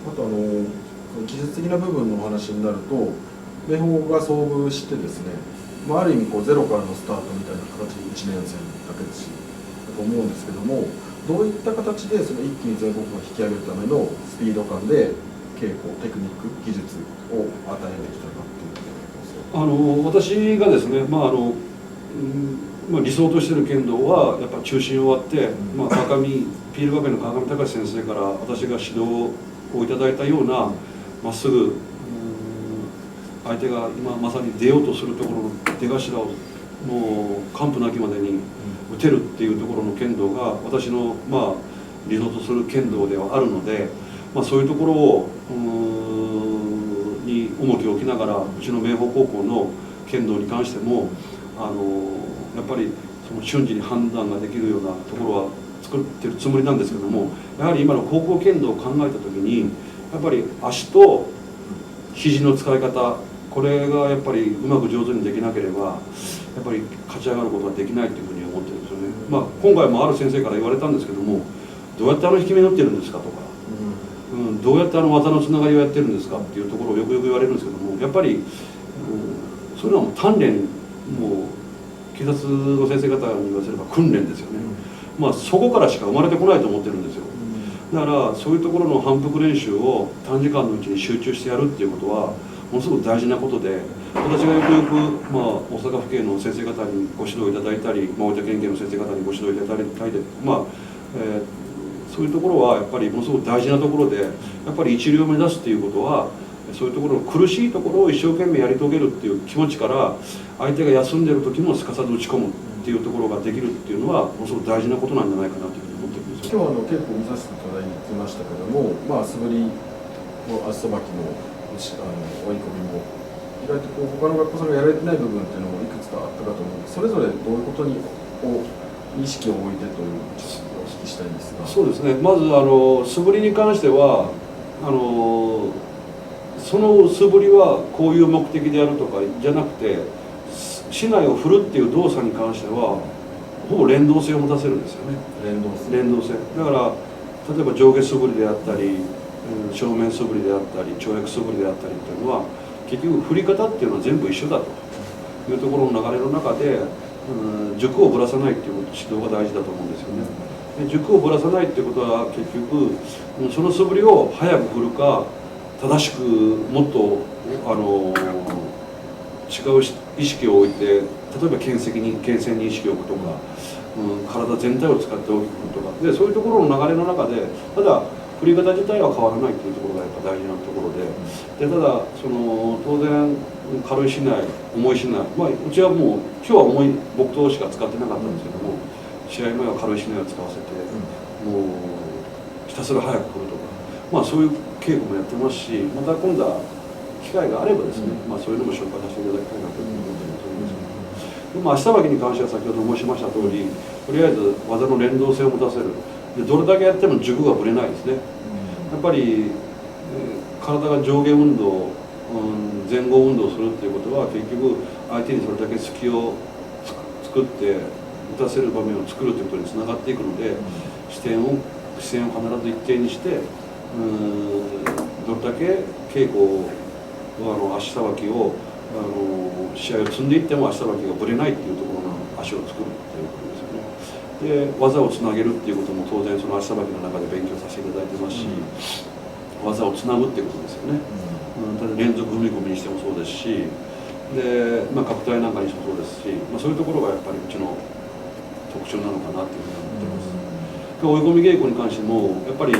あと技術的な部分のお話になると、明豊が創部してですね、ある意味ゼロからのスタートみたいな形で1年生だけですしだと思うんですけども、どういった形でその一気に全国を引き上げるためのスピード感で稽古、テクニック、技術を与えてきたかっていうところです。私がですね、理想としている剣道はやっぱ中心を割って、ピール学園の川上隆先生から私が指導をいただいたようなまっすぐ相手が今まさに出ようとするところの出頭をもう完膚なきまでに打てるっていうところの剣道が私の理想とする剣道ではあるので、そういうところをに重きを置きながらうちの明豊高校の剣道に関してもやっぱりその瞬時に判断ができるようなところは作ってるつもりなんですけども、やはり今の高校剣道を考えた時にやっぱり足と肘の使い方、これがやっぱりうまく上手にできなければやっぱり勝ち上がることはできないというふうに思ってるんですよね。今回もある先生から言われたんですけども、どうやって引き目打ってるんですかとか、どうやって技のつながりをやってるんですかっていうところをよくよく言われるんですけども、やっぱり、そういうのはもう鍛錬、もう警察の先生方に言わせれば訓練ですよね。そこからしか生まれてこないと思ってるんですよ。だからそういうところの反復練習を短時間のうちに集中してやるっていうことはものすごく大事なことで、私がよくよく、大阪府警の先生方にご指導いただいたり、大分県警の先生方にご指導いただいたりで、そういうところはやっぱりものすごく大事なところで、やっぱり一流を目指すっていうことはそういうところの苦しいところを一生懸命やり遂げるっていう気持ちから、相手が休んでる時もすかさず打ち込むっていうところができるっていうのはものすごく大事なことなんじゃないかなというふうに思ってるんですよ。今日結構見させていただきましたけども、素振りの足さばきも追い込みも意外と他の学校さんがやられてない部分っていうのもいくつかあったかと思うので、それぞれどういうことに意識を置いてというちょっとお聞きしたいんですが。そうですね、まず素振りに関してはその素振りはこういう目的でやるとかじゃなくて、竹刀を振るっていう動作に関してはほぼ連動性を持たせるんですよね。連動性だから、例えば上下素振りであったり、正面素振りであったり、跳躍素振りであったりっていうのは結局振り方っていうのは全部一緒だというところの流れの中で、軸をぶらさないっていう指導が大事だと思うんですよね。で軸をぶらさないっていうことは結局その素振りを早く振るか、正しくもっと違う意識を置いて、例えば牽制に意識を置くとか、体全体を使って大きく振るとかで、そういうところの流れの中で、ただ振り方自体は変わらないというところがやっぱ大事なところで、ただ当然軽い竹刀、重い竹刀、うちはもう今日は重い木刀しか使ってなかったんですけども、試合前は軽い竹刀を使わせて、もうひたすら早く振るとか、そういう稽古もやってますし、また今度は機会があればですね、そういうのも紹介させていただきたいなと思ってます。足さばきに関しては先ほど申しました通り、とりあえず技の連動性を持たせる。でどれだけやっても軸がぶれないですね。やっぱり、体が上下運動、前後運動するっていうことは結局相手にそれだけ隙を作って打たせる場面を作るということにつながっていくので、視線を必ず一定にして、どれだけ稽古足さばきを試合を積んでいっても足さばきがぶれないっていうところの足を作るっていうことですよね。で技をつなげるっていうことも当然その足さばきの中で勉強させていただいてますし、技をつなぐっていうことですよね。ただ連続踏み込みにしてもそうですし、で角体なんかにしてもそうですし、そういうところがやっぱりうちの特徴なのかなっていうふうに思ってます。追い込み稽古に関してもやっぱり、